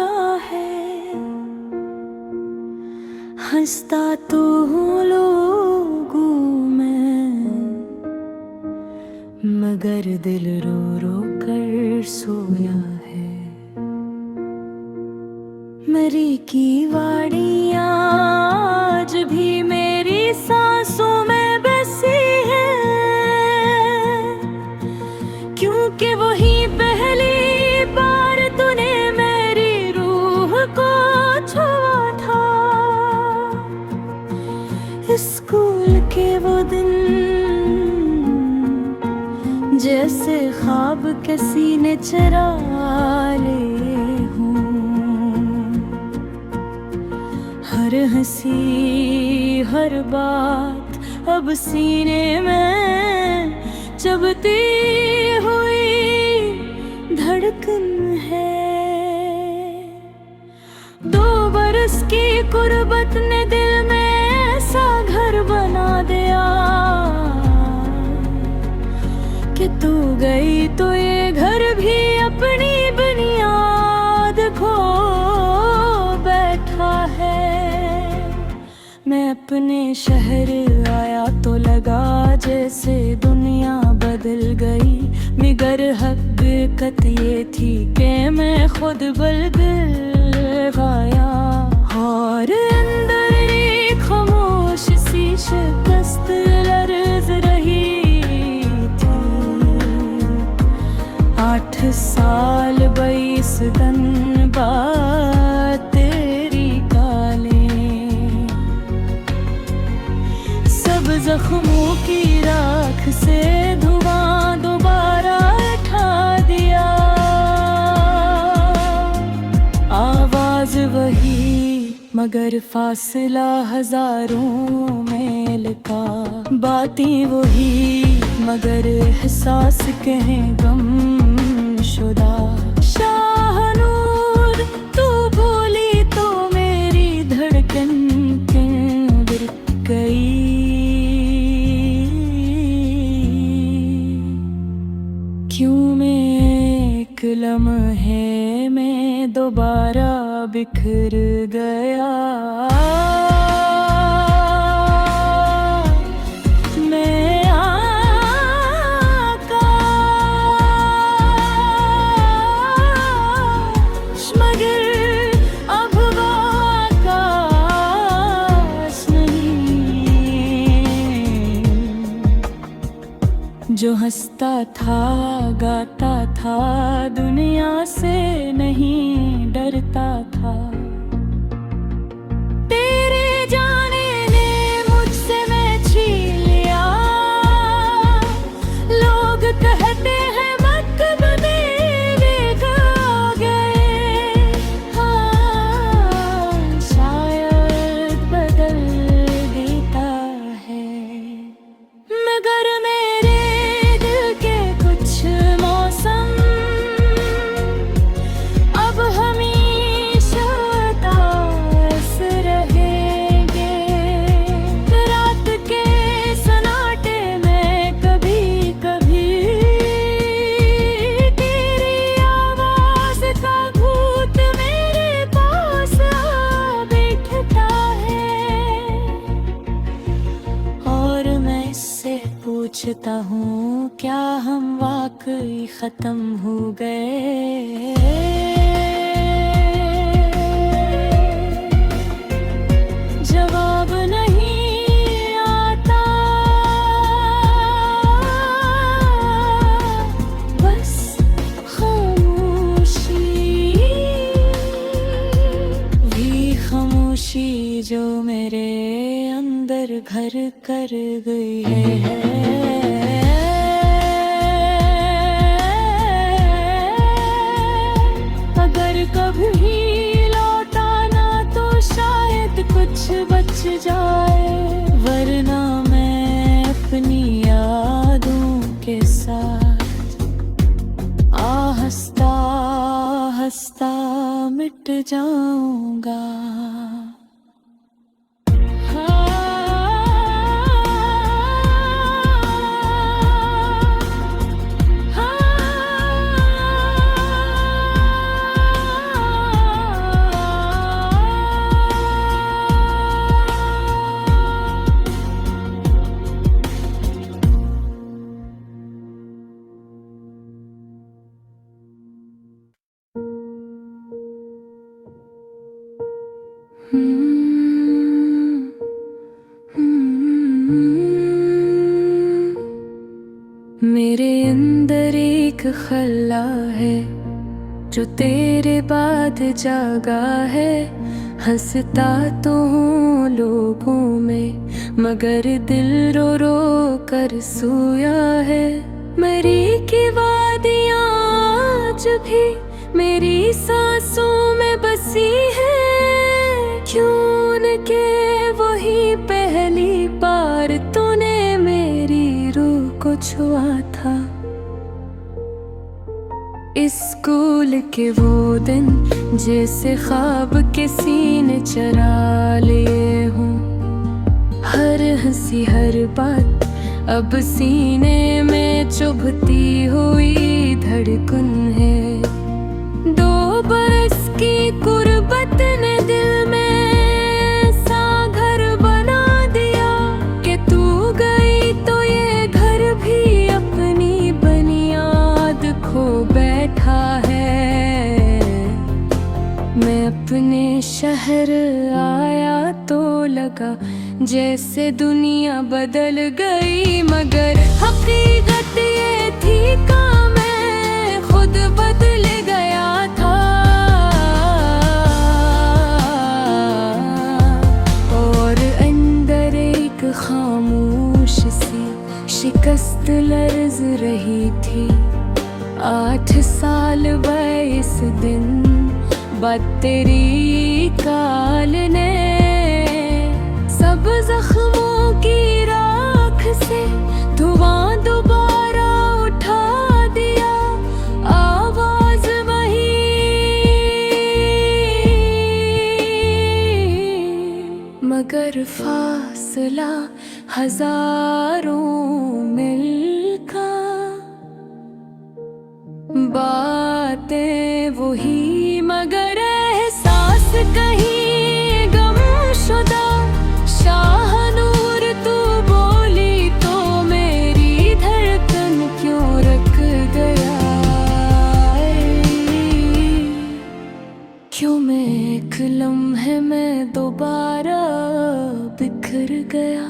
लगा है। हंसता तो हूँ लोगों में, मगर दिल रो रो कर सोया है। मरी की वाड़ियाँ आज भी मेरी सांसों में बसी है, क्योंकि वही पहली बार तूने मेरी रूह को छुआ था। स्कूल के वो दिन जैसे ख्वाब के सीने चरा ले हूँ। हर हंसी हर बात अब सीने में चबती हुई धड़कन है। 2 बरस की गुर्बत ने दिल में ऐसा घर बना दिया कि तू गई तो ये घर भी अपनी बुनियाद खो बैठा है। मैं अपने शहर आया तो लगा जैसे दुनिया बदल गई, मगर हकीकत ये थी कि मैं खुद बदल गया। और अंदर एक खामोश सी शिकस्त लर्ज रही थी। 8 साल 22 दिन बाद तेरी गालें सब जख्मों की राख से धुआं दोबारा उठा दिया। आवाज वही मगर फासला हजारों मील का, बातें वही मगर एहसास कहें गमशुदा। शाहनूर तू बोली तो मेरी धड़कन क्यों गिर गई। क्यों मैं एक लम्हे में दोबारा बिखर गया। मैं आकाश मगर अब वो आकाश नहीं जो हंसता था गाता था दुनिया से नहीं डरता था। तेरे जाने ने मुझसे मैं छीन लिया। लोग कहते हैं मकब मेरे खो गए। हाँ शायद बदल देता है, मगर मेरे दिल के कुछ मौसम अब हमेशा उदास रहेंगे। रात के सन्नाटे में कभी कभी तेरी आवाज का भूत मेरे पास आ बैठता है। और मैं इससे पूछता हूँ क्या हम वाकई खत्म हो गए। जवाब नहीं आता, बस खामोशी भी खामोशी जो मेरे अंदर घर कर गई है। अगर कभी लौटाना तो शायद कुछ बच जाए, वरना मैं अपनी यादों के साथ आहिस्ता आहिस्ता मिट जाऊंगा। खल्ला है जो तेरे बाद जागा है। हंसता तो हूँ लोगों में मगर दिल रो रो कर सोया है। मरी की वादियाँ आज भी मेरी सांसों में बसी है। क्यों न के वही पहली बार तूने मेरी रूह को छुआ था। स्कूल के वो दिन जैसे ख्वाब के सीने चरा लिए हूँ। हर हंसी हर बात अब सीने में चुभती हुई धड़कन है। 2 बरस की गुर्बत ने दिल में सा घर बना दिया कि तू गई तो ये घर भी अपनी बुनियाद खो बैठा है। मैं अपने शहर आया तो लगा जैसे दुनिया बदल गई मगर हकीकत ये थी कि मैं खुद बदल गया था। और अंदर एक खामोश सी शिकस्त लर्ज रही थी। 8 साल 22 दिन बाद तेरी काल ने सब जख्मों की राख से धुआं दोबारा उठा दिया। आवाज वही मगर फासला हजारों मील का। बातें वही मगर एहसास कहीं गमशुदा। शाहनूर तू बोली तो मेरी धड़कन क्यों रख गया। क्यों मैं एक लम्हे में दोबारा बिखर गया।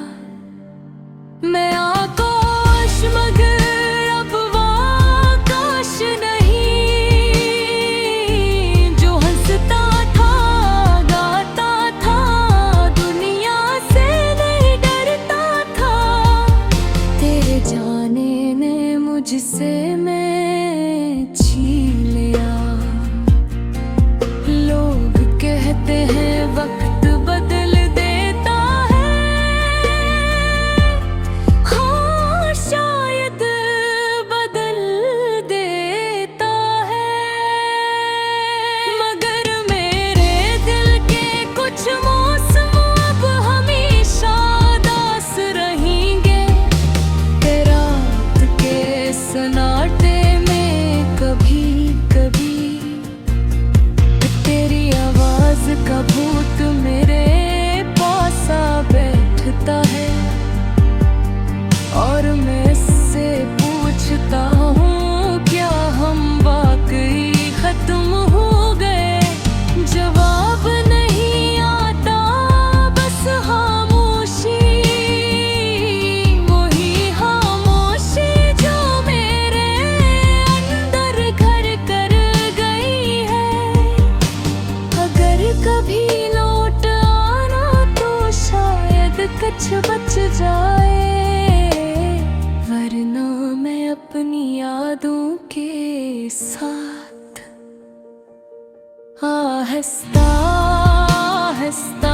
मैं आकाश मगर जिसे मैं छीन लिया। लोग कहते हैं वक्त बदल देता है। हाँ शायद बदल देता है मगर मेरे दिल के कुछ मौसम अब हमेशा दास रहेंगे। सन्नाटे में कभी कभी तेरी आवाज का भूत मेरे पास आ बैठता है। और मैं इससे पूछता हूँ क्या हम वाकई खत्म हो गए। जवाब नहीं आता बस खामोशी। कभी लौट आना तो शायद कुछ बच जाए वरना मैं अपनी यादों के साथ आहिस्ता आहिस्ता